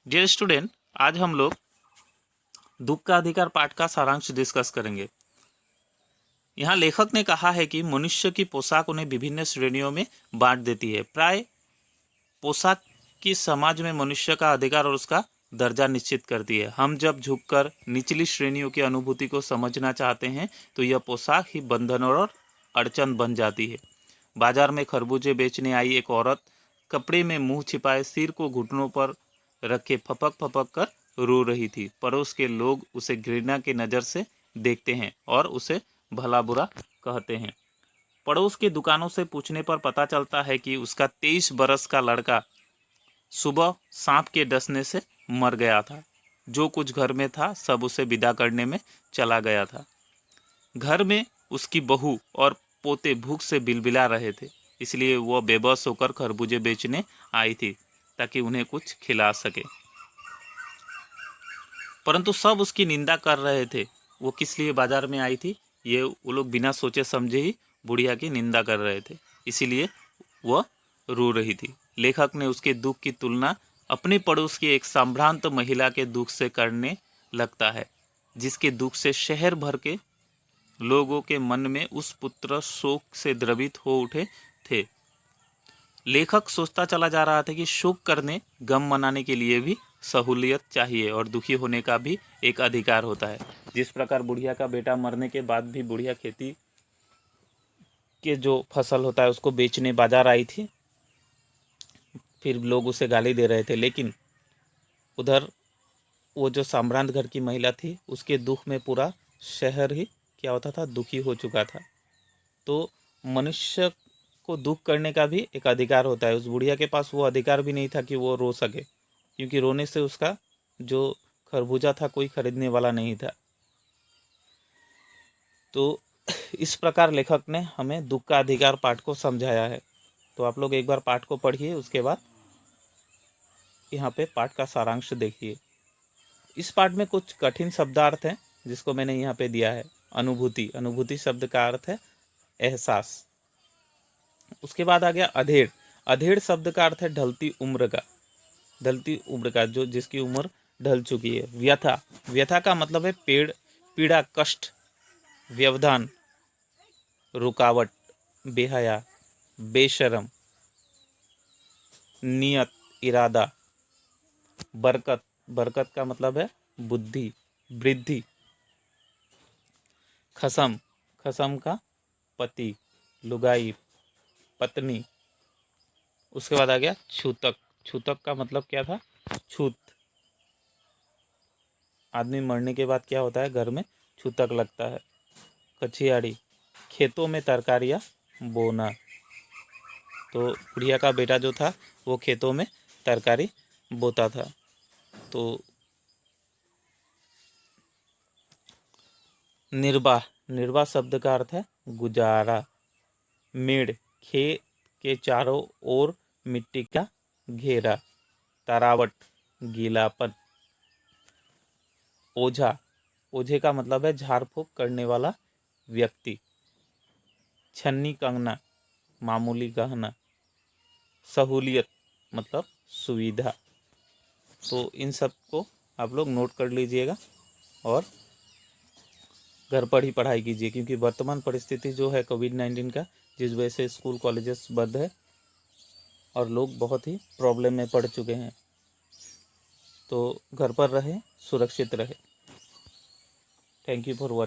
Dear student, आज हम लोग दुख का अधिकार पाठ का सारांश डिस्कस करेंगे। यहाँ लेखक ने कहा है कि मनुष्य की पोशाक उन्हें विभिन्न श्रेणियों में बांट देती है। प्राय पोशाक की समाज में मनुष्य का अधिकार और उसका दर्जा निश्चित करती है। हम जब झुककर निचली श्रेणियों की अनुभूति को समझना चाहते हैं तो यह पोशाक ही बंधन और अड़चन बन जाती है। बाजार में खरबूजे बेचने आई एक औरत कपड़े में मुंह छिपाए सिर को घुटनों पर रखे फपक फपक कर रो रही थी। पड़ोस के लोग उसे घृणा की नज़र से देखते हैं और उसे भला बुरा कहते हैं। पड़ोस के दुकानों से पूछने पर पता चलता है कि उसका 23 बरस का लड़का सुबह सांप के डसने से मर गया था। जो कुछ घर में था सब उसे विदा करने में चला गया था। घर में उसकी बहू और पोते भूख से बिलबिला रहे थे, इसलिए वह बेबस होकर खरबूजे बेचने आई थी ताकि उन्हें कुछ खिला सके। परंतु सब उसकी निंदा कर रहे थे। वो किस लिए बाजार में आई थी, ये वो लोग बिना सोचे समझे ही बुढ़िया की निंदा कर रहे थे, इसीलिए वह रो रही थी। लेखक ने उसके दुख की तुलना अपने पड़ोस की एक संभ्रांत महिला के दुख से करने लगता है, जिसके दुख से शहर भर के लोगों के मन में उस पुत्र शोक से द्रवित हो उठे थे। लेखक सोचता चला जा रहा था कि शोक करने, गम मनाने के लिए भी सहूलियत चाहिए और दुखी होने का भी एक अधिकार होता है। जिस प्रकार बुढ़िया का बेटा मरने के बाद भी बुढ़िया खेती के जो फसल होता है उसको बेचने बाजार आई थी, फिर लोग उसे गाली दे रहे थे, लेकिन उधर वो जो साम्रांत घर की महिला थी उसके दुख में पूरा शहर ही क्या होता था, दुखी हो चुका था। तो मनुष्य को दुख करने का भी एक अधिकार होता है। उस बुढ़िया के पास वो अधिकार भी नहीं था कि वो रो सके, क्योंकि रोने से उसका जो खरबूजा था कोई खरीदने वाला नहीं था। तो इस प्रकार लेखक ने हमें दुख का अधिकार पाठ को समझाया है। तो आप लोग एक बार पाठ को पढ़िए, उसके बाद यहाँ पे पाठ का सारांश देखिए। इस पाठ में कुछ कठिन शब्दार्थ हैं जिसको मैंने यहाँ पे दिया है। अनुभूति, अनुभूति शब्द का अर्थ है एहसास। उसके बाद आ गया अधेड़। अधेड़ शब्द का अर्थ है ढलती उम्र का, ढलती उम्र का, जो जिसकी उम्र ढल चुकी है। व्यथा, व्यथा का मतलब है पेड़, पीड़ा, कष्ट, व्यवधान, रुकावट, बेहया, बेशरम, नियत, इरादा। बरकत, बरकत का मतलब है बुद्धि, वृद्धि। खसम, खसम का पति, लुगाई, पत्नी। उसके बाद आ गया छूतक। छूतक का मतलब क्या था, छूत। आदमी मरने के बाद क्या होता है, घर में छूतक लगता है। कछियाड़ी, खेतों में तरकारियाँ बोना। तो बुढ़िया का बेटा जो था वो खेतों में तरकारी बोता था। तो निर्वाह, निर्वाह शब्द का अर्थ है गुजारा। मेड़, खेत के चारों ओर मिट्टी का घेरा। तरावट, गीलापन। ओझा, ओझे का मतलब है झाड़ फूँक करने वाला व्यक्ति। छन्नी कंगना, मामूली गहना। सहूलियत मतलब सुविधा। तो इन सब को आप लोग नोट कर लीजिएगा और घर पर ही पढ़ाई कीजिए, क्योंकि वर्तमान परिस्थिति जो है कोविड-19 का, जिस वजह से स्कूल कॉलेजेस बंद है और लोग बहुत ही प्रॉब्लम में पड़ चुके हैं। तो घर पर रहें, सुरक्षित रहें। Thank you for watching.